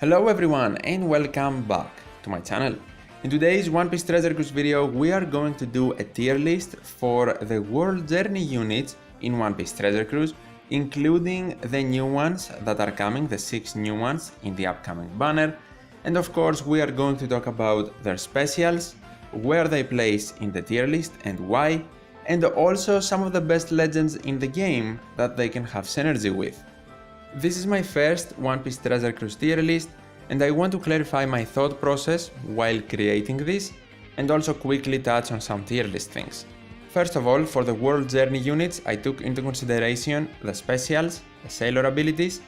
Hello everyone and welcome back to my channel. In today's One Piece Treasure Cruise video, we are going to do a tier list for the World Journey units in One Piece Treasure Cruise, including the new ones that are coming, the 6 new ones in the upcoming banner. And of course, we are going to talk about their specials, where they place in the tier list and why, and also some of the best legends in the game that they can have synergy with. This is my first One Piece Treasure Cruise tier list, and I want to clarify my thought process while creating this, and also quickly touch on some tier list things. First of all, for the World Journey units, I took into consideration the specials, the sailor abilities,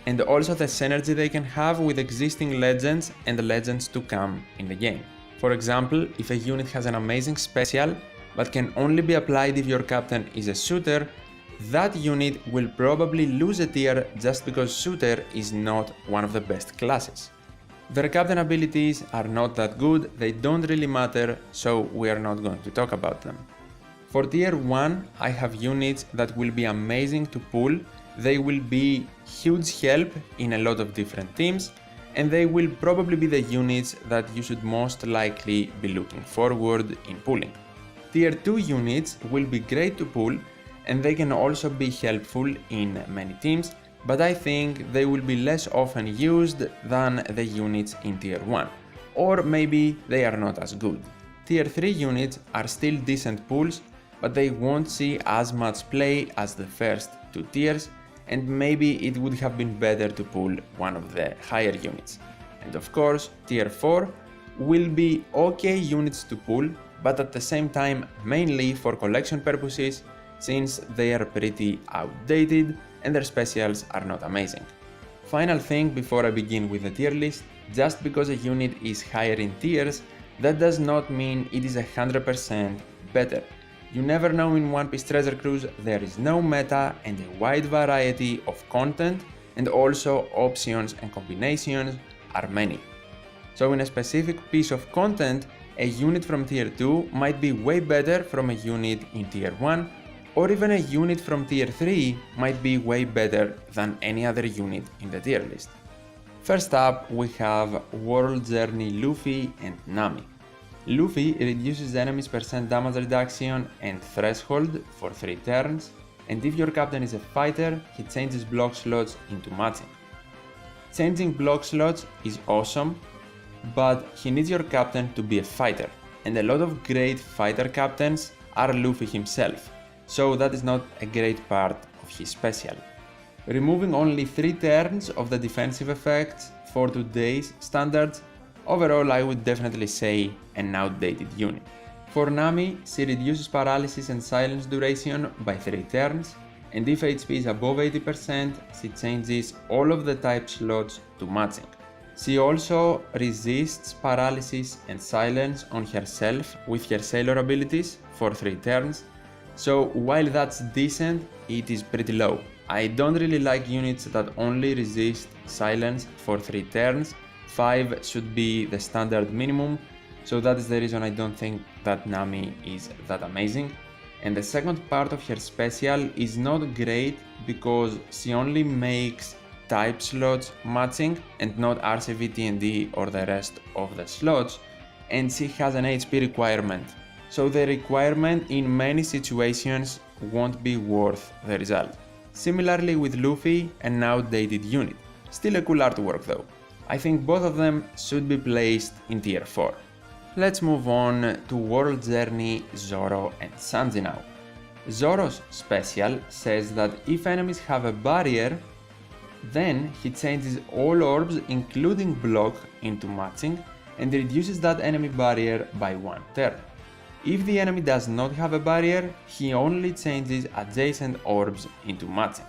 and also the synergy they can have with existing legends and the legends to come in the game. For example, if a unit has an amazing special, but can only be applied if your captain is a shooter, that unit will probably lose a tier just because shooter is not one of the best classes. Their captain abilities are not that good, they don't really matter, so we are not going to talk about them. For tier 1, I have units that will be amazing to pull, they will be huge help in a lot of different teams, and they will probably be the units that you should most likely be looking forward in pulling. Tier 2 units will be great to pull, and they can also be helpful in many teams, but I think they will be less often used than the units in tier 1, or maybe they are not as good. Tier 3 units are still decent pulls, but they won't see as much play as the first 2 tiers, and maybe it would have been better to pull one of the higher units. And of course, tier 4 will be okay units to pull, but at the same time mainly for collection purposes, since they are pretty outdated and their specials are not amazing. Final thing before I begin with the tier list, just because a unit is higher in tiers, that does not mean it is 100% better. You never know in One Piece Treasure Cruise, there is no meta and a wide variety of content, and also options and combinations are many. So in a specific piece of content, a unit from tier 2 might be way better from a unit in tier 1, or even a unit from tier 3 might be way better than any other unit in the tier list. First up, we have World Journey Luffy and Nami. Luffy reduces enemies' percent damage reduction and threshold for 3 turns, and if your captain is a fighter, he changes block slots into matching. Changing block slots is awesome, but he needs your captain to be a fighter, and a lot of great fighter captains are Luffy himself, so that is not a great part of his special. Removing only 3 turns of the defensive effects for today's standards, overall I would definitely say an outdated unit. For Nami, she reduces paralysis and silence duration by 3 turns, and if HP is above 80%, she changes all of the type slots to matching. She also resists paralysis and silence on herself with her sailor abilities for 3 turns, so while that's decent, it is pretty low. I don't really like units that only resist silence for 3 turns, 5 should be the standard minimum, so that is the reason I don't think that Nami is that amazing. And the second part of her special is not great because she only makes type slots matching and not RCV TND or the rest of the slots, and she has an HP requirement. So the requirement in many situations won't be worth the result. Similarly with Luffy, an outdated unit. Still a cool artwork though. I think both of them should be placed in tier 4. Let's move on to World Journey Zoro and Sanji now. Zoro's special says that if enemies have a barrier, then he changes all orbs including block into matching and reduces that enemy barrier by 1 turn. If the enemy does not have a barrier, he only changes adjacent orbs into matching.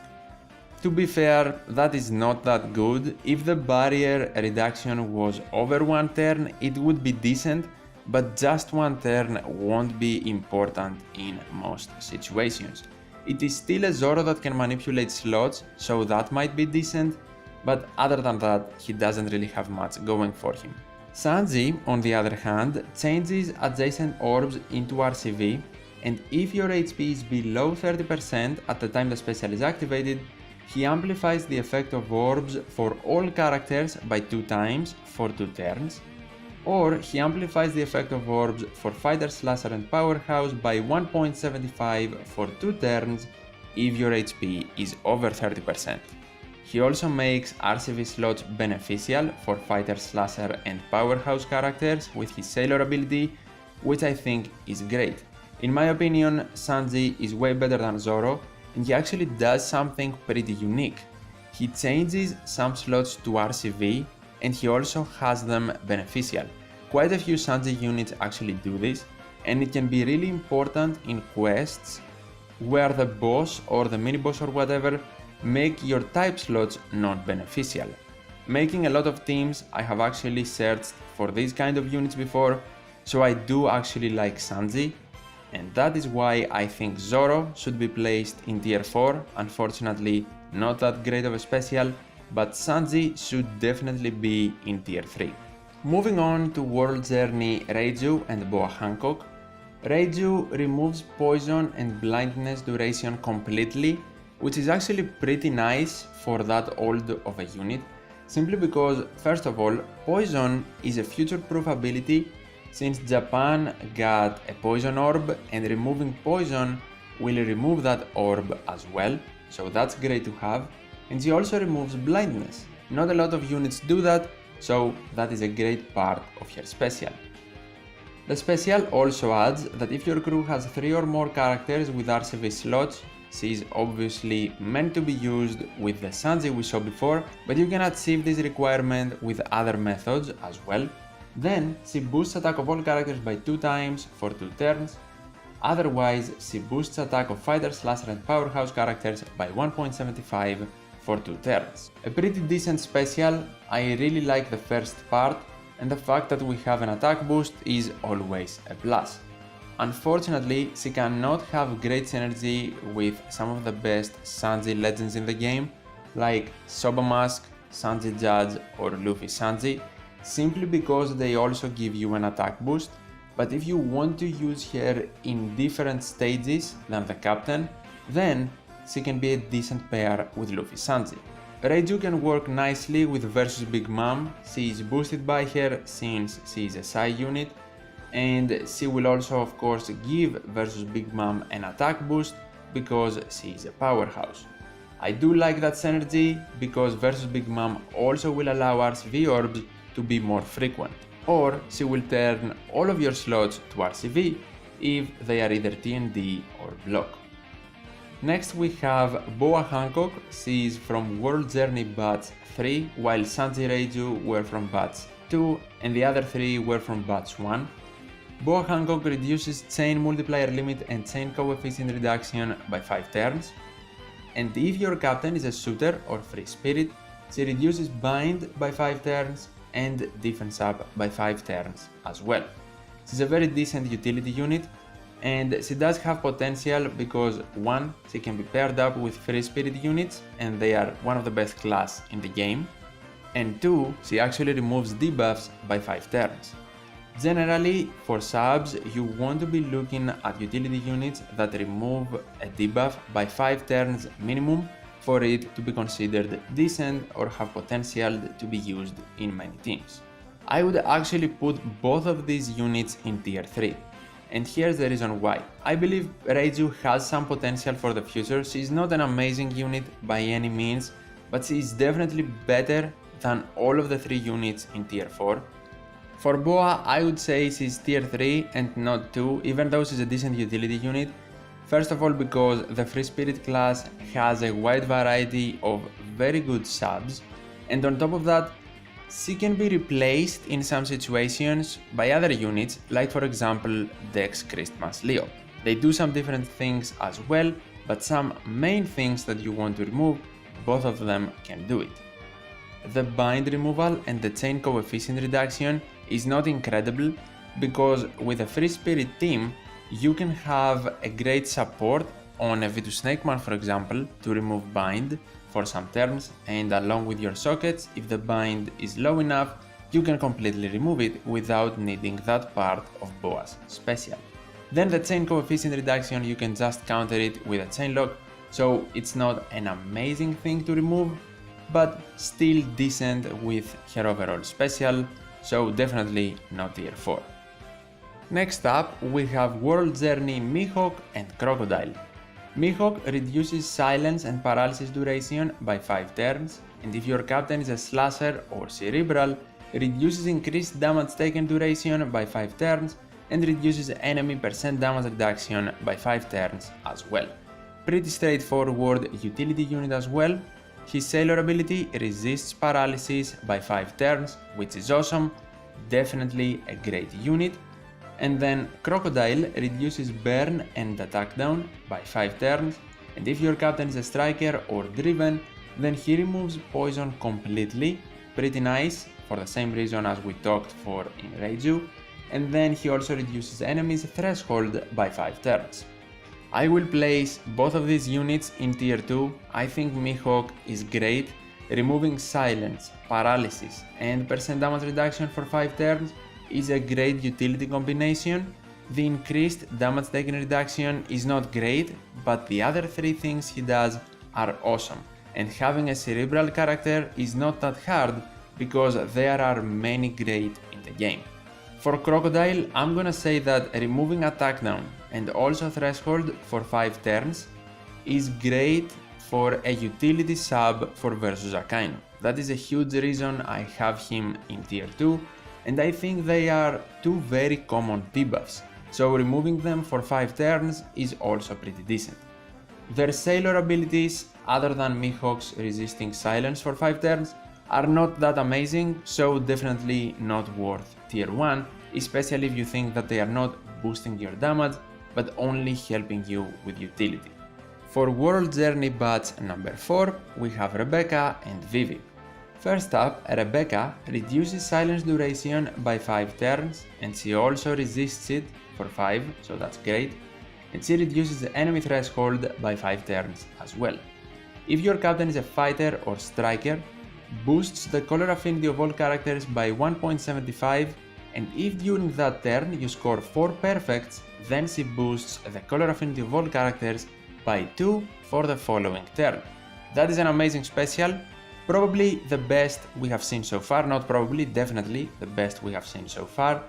To be fair, that is not that good. If the barrier reduction was over 1 turn, it would be decent, but just 1 turn won't be important in most situations. It is still a Zoro that can manipulate slots, so that might be decent, but other than that, he doesn't really have much going for him. Sanji, on the other hand, changes adjacent orbs into RCV, and if your HP is below 30% at the time the special is activated, He amplifies the effect of orbs for all characters by 2 times for 2 turns, or he amplifies the effect of orbs for Fighter, Slasher and Powerhouse by 1.75 for 2 turns if your HP is over 30%. He also makes RCV slots beneficial for Fighter, Slasher and Powerhouse characters with his Sailor ability, which I think is great. In my opinion, Sanji is way better than Zoro, and he actually does something pretty unique. He changes some slots to RCV, and he also has them beneficial. Quite a few Sanji units actually do this, and it can be really important in quests where the boss or the mini-boss or whatever make your type slots not beneficial. Making a lot of teams, I have actually searched for these kind of units before, so I do actually like Sanji, and that is why I think Zoro should be placed in tier 4, unfortunately not that great of a special, but Sanji should definitely be in tier 3. Moving on to World Journey Reiju and Boa Hancock. Reiju removes poison and blindness duration completely, which is actually pretty nice for that old of a unit, simply because, first of all, poison is a future-proof ability since Japan got a poison orb, and removing poison will remove that orb as well, so that's great to have. And she also removes blindness. Not a lot of units do that, so that is a great part of her special. The special also adds that if your crew has 3 or more characters with RCV slots, she is obviously meant to be used with the Sanji we saw before, but you can achieve this requirement with other methods as well. Then she boosts attack of all characters by 2 times for 2 turns. Otherwise, she boosts attack of Fighter, Slasher and Powerhouse characters by 1.75 for 2 turns. A pretty decent special. I really like the first part, and the fact that we have an attack boost is always a plus. Unfortunately, she cannot have great synergy with some of the best Sanji legends in the game, like Soba Mask, Sanji Judge or Luffy Sanji, simply because they also give you an attack boost, but if you want to use her in different stages than the captain, then she can be a decent pair with Luffy Sanji. Reiju can work nicely with versus Big Mom. She is boosted by her since she is a Psy unit, and she will also of course give versus Big Mom an attack boost because she is a powerhouse. I do like that synergy because versus Big Mom also will allow RCV orbs to be more frequent, or she will turn all of your slots to RCV if they are either TND or block. Next we have Boa Hancock. She is from World Journey Batch 3, while Sanji Reiju were from Batch 2 and the other 3 were from Batch 1. Boa Hancock reduces chain multiplier limit and chain coefficient reduction by 5 turns, and if your captain is a shooter or free spirit, she reduces bind by 5 turns and defense up by 5 turns as well. She's a very decent utility unit, and she does have potential because 1, she can be paired up with free spirit units and they are one of the best class in the game, and 2, she actually removes debuffs by 5 turns. Generally, for subs, you want to be looking at utility units that remove a debuff by 5 turns minimum for it to be considered decent or have potential to be used in many teams. I would actually put both of these units in tier 3, and here's the reason why. I believe Reiju has some potential for the future. She is not an amazing unit by any means, but she is definitely better than all of the 3 units in tier 4. For Boa, I would say she's tier 3 and not 2, even though she's a decent utility unit. First of all because the Free Spirit class has a wide variety of very good subs, and on top of that, she can be replaced in some situations by other units, like for example Dex, Christmas, Leo. They do some different things as well, but some main things that you want to remove, both of them can do it. The bind removal and the chain coefficient reduction is not incredible because with a Free Spirit team, you can have a great support on a V2 Snakeman, for example, to remove bind for some turns, and along with your sockets, if the bind is low enough, you can completely remove it without needing that part of Boa's special. Then the chain coefficient reduction, you can just counter it with a chain lock, so it's not an amazing thing to remove, but still decent with her overall special, so definitely not tier 4. Next up we have World Journey Mihawk and Crocodile. Mihawk reduces silence and paralysis duration by 5 turns, and if your captain is a slasher or cerebral, reduces increased damage taken duration by 5 turns and reduces enemy percent damage reduction by 5 turns as well. Pretty straightforward utility unit as well. His sailor ability resists paralysis by 5 turns, which is awesome, definitely a great unit. And then Crocodile reduces burn and attack down by 5 turns, and if your captain is a striker or driven, then he removes poison completely, pretty nice, for the same reason as we talked for in Reiju, and then he also reduces enemies threshold by 5 turns. I will place both of these units in tier 2, I think Mihawk is great, removing silence, paralysis and percent damage reduction for 5 turns is a great utility combination. The increased damage taken reduction is not great, but the other 3 things he does are awesome, and having a cerebral character is not that hard because there are many great in the game. For Crocodile, I'm gonna say that removing attack down and also threshold for 5 turns is great for a utility sub for versus Akainu. That is a huge reason I have him in tier 2, and I think they are 2 very common debuffs, so removing them for 5 turns is also pretty decent. Their sailor abilities, other than Mihawk's resisting silence for 5 turns, are not that amazing, so definitely not worth tier 1, especially if you think that they are not boosting your damage, but only helping you with utility. For World Journey batch number 4, we have Rebecca and Vivi. First up, Rebecca reduces silence duration by 5 turns, and she also resists it for 5, so that's great, and she reduces the enemy threshold by 5 turns as well. If your captain is a fighter or striker, boosts the color affinity of all characters by 1.75, and if during that turn you score 4 perfects, then she boosts the color affinity of all characters by 2 for the following turn. That is an amazing special, probably the best we have seen so far, not probably, definitely the best we have seen so far,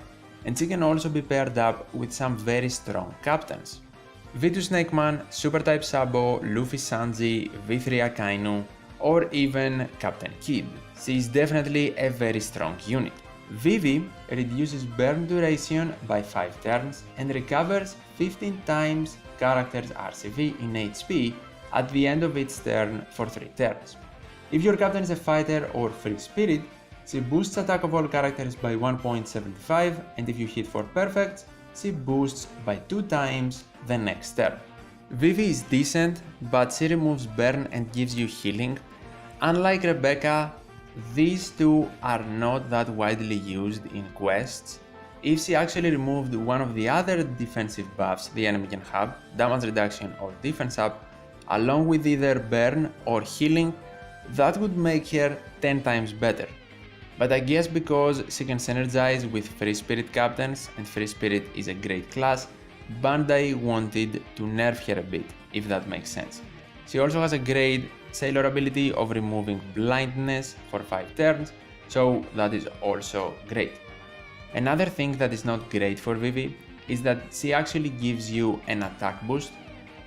and she can also be paired up with some very strong captains. V2 Snake Man, Super Type Sabo, Luffy Sanji, V3 Akainu, or even Captain Kid. She is definitely a very strong unit. Vivi reduces burn duration by 5 turns and recovers 15 times character's RCV in HP at the end of each turn for 3 turns. If your captain is a fighter or free spirit, she boosts attack of all characters by 1.75, and if you hit 4 perfects, she boosts by 2 times the next turn. Vivi is decent, but she removes burn and gives you healing. Unlike Rebecca, these two are not that widely used in quests. If she actually removed one of the other defensive buffs the enemy can have, damage reduction or defense up, along with either burn or healing, that would make her 10 times better. But I guess because she can synergize with Free Spirit captains, and Free Spirit is a great class, Bandai wanted to nerf her a bit, if that makes sense. She also has a great sailor ability of removing blindness for 5 turns, so that is also great. Another thing that is not great for Vivi is that she actually gives you an attack boost,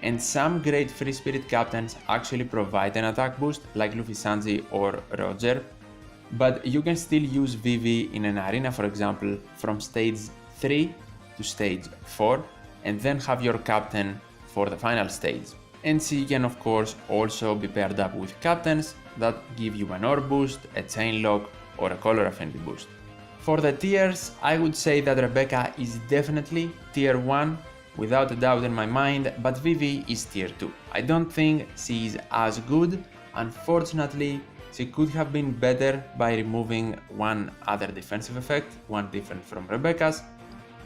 and some great Free Spirit captains actually provide an attack boost, like Luffy Sanji or Roger, but you can still use Vivi in an arena, for example, from stage 3 to stage 4, and then have your captain for the final stage. And she can of course also be paired up with captains that give you an ore boost, a chain lock, or a color affinity boost. For the tiers, I would say that Rebecca is definitely tier 1, without a doubt in my mind, but Vivi is tier 2. I don't think she is as good. Unfortunately, she could have been better by removing one other defensive effect, one different from Rebecca's,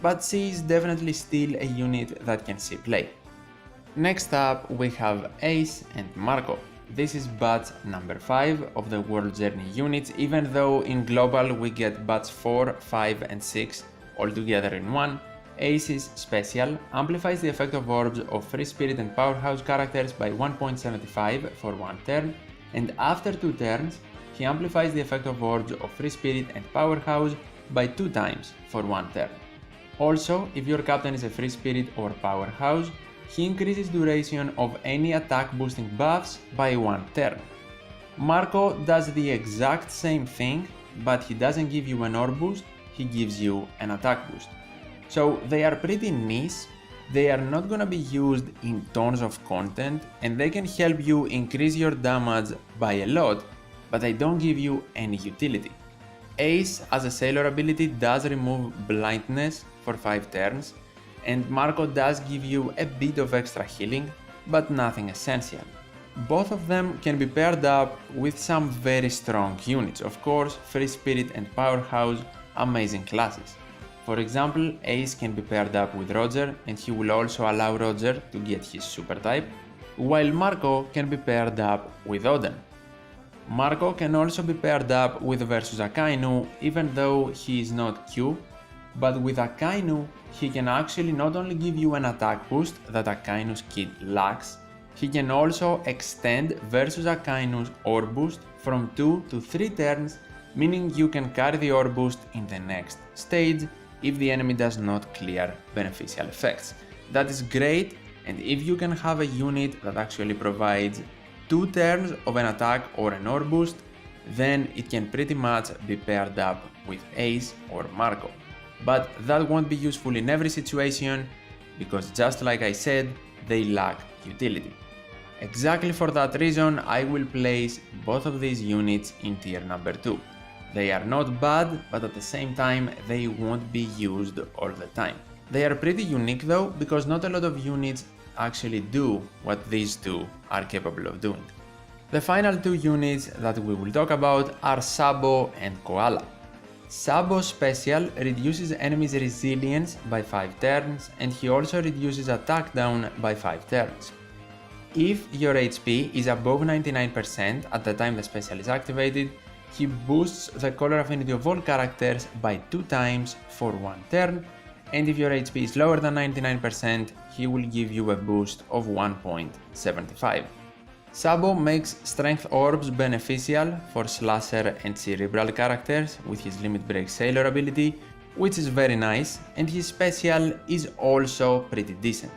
but she is definitely still a unit that can see play. Next up we have Ace and Marco. This is batch number 5 of the World Journey units, even though in global we get batch 4, 5 and 6 all together in one. Ace's special amplifies the effect of orbs of Free Spirit and Powerhouse characters by 1.75 for one turn, and after 2 turns, he amplifies the effect of orbs of Free Spirit and Powerhouse by 2 times for one turn. Also, if your captain is a Free Spirit or Powerhouse, he increases duration of any attack boosting buffs by 1 turn. Marco does the exact same thing, but he doesn't give you an orb boost, he gives you an attack boost. So they are pretty niche, they are not gonna be used in tons of content, and they can help you increase your damage by a lot, but they don't give you any utility. Ace as a sailor ability does remove blindness for 5 turns, and Marco does give you a bit of extra healing, but nothing essential. Both of them can be paired up with some very strong units, of course, Free Spirit and Powerhouse, amazing classes. For example, Ace can be paired up with Roger, and he will also allow Roger to get his super type, while Marco can be paired up with Odin. Marco can also be paired up with versus Akainu, even though he is not Q, but with Akainu he can actually not only give you an attack boost that Akainu's kit lacks, he can also extend versus Akainu's orb boost from 2 to 3 turns, meaning you can carry the orb boost in the next stage if the enemy does not clear beneficial effects. That is great, and if you can have a unit that actually provides 2 turns of an attack or an orb boost, then it can pretty much be paired up with Ace or Marco. But that won't be useful in every situation, because just like I said, they lack utility. Exactly for that reason, I will place both of these units in tier number 2. They are not bad, but at the same time they won't be used all the time. They are pretty unique though, because not a lot of units actually do what these two are capable of doing. The final 2 units that we will talk about are Sabo and Koala. Sabo's special reduces enemies' resilience by 5 turns, and he also reduces attack down by 5 turns. If your HP is above 99% at the time the special is activated, he boosts the color affinity of all characters by 2 times for 1 turn, and if your HP is lower than 99%, he will give you a boost of 1.75. Sabo makes Strength Orbs beneficial for Slasher and Cerebral characters with his Limit Break Sailor ability, which is very nice, and his special is also pretty decent.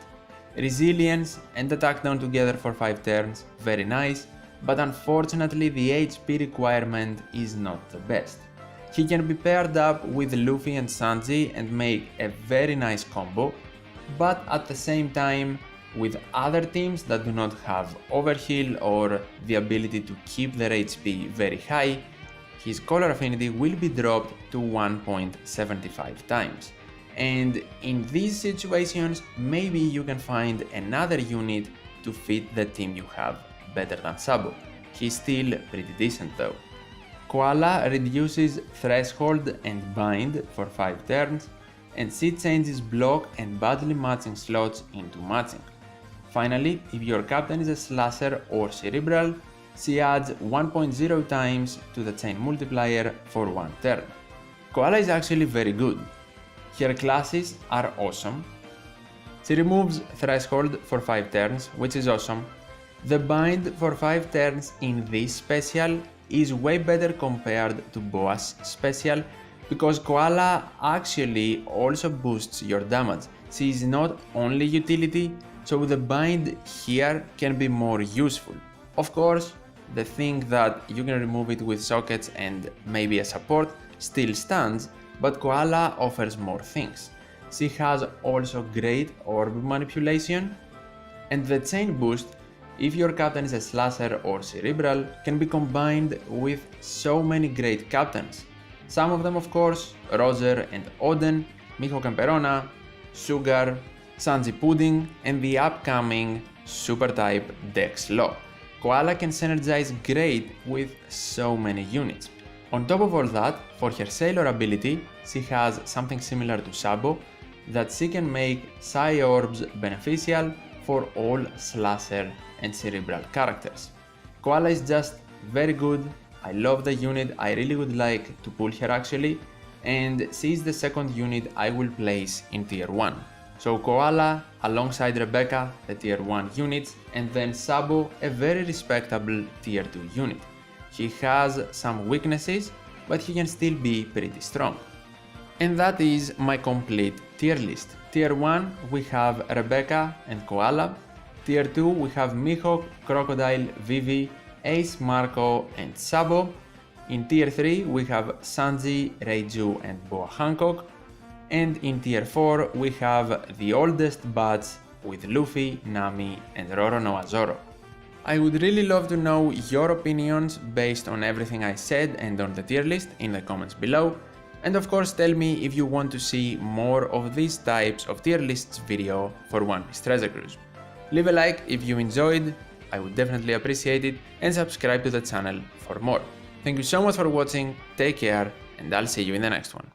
Resilience and attack down together for 5 turns, very nice, but unfortunately the HP requirement is not the best. He can be paired up with Luffy and Sanji and make a very nice combo, but at the same time, with other teams that do not have overheal or the ability to keep their HP very high, his color affinity will be dropped to 1.75 times. And in these situations, maybe you can find another unit to fit the team you have better than Sabo. He's still pretty decent though. Koala reduces Threshold and Bind for 5 turns, and she changes block and badly matching slots into matching. Finally, if your captain is a Slasher or Cerebral, she adds 1.0 times to the chain multiplier for 1 turn. Koala is actually very good. Her classes are awesome. She removes Threshold for 5 turns, which is awesome. The Bind for 5 turns in this special is way better compared to Boa's special, because Koala actually also boosts your damage. She is not only utility, so the Bind here can be more useful. Of course, the thing that you can remove it with sockets and maybe a support still stands, but Koala offers more things. She has also great orb manipulation, and the chain boost, if your captain is a Slasher or Cerebral, can be combined with so many great captains. Some of them of course, Roger and Odin, Miho Camperona, Sugar, Sanji Pudding, and the upcoming Super type Dex Law. Koala can synergize great with so many units. On top of all that, for her Sailor ability, she has something similar to Sabo, that she can make Psi Orbs beneficial for all Slasher and Cerebral characters. Koala is just very good, I love the unit, I really would like to pull her actually, and she is the second unit I will place in tier 1. So Koala alongside Rebecca, the tier 1 units, and then Sabo, a very respectable tier 2 unit. He has some weaknesses, but he can still be pretty strong. And that is my complete tier list. Tier 1 we have Rebecca and Koala. Tier 2 we have Mihawk, Crocodile, Vivi, Ace, Marco and Sabo. In tier 3 we have Sanji, Reiju and Boa Hancock. And in tier 4 we have the oldest batch with Luffy, Nami and Roro Noa Zoro. I would really love to know your opinions based on everything I said and on the tier list in the comments below. And of course tell me if you want to see more of these types of tier lists video for One Piece Treasure Cruise. Leave a like if you enjoyed, I would definitely appreciate it, and subscribe to the channel for more. Thank you so much for watching, take care, and I'll see you in the next one.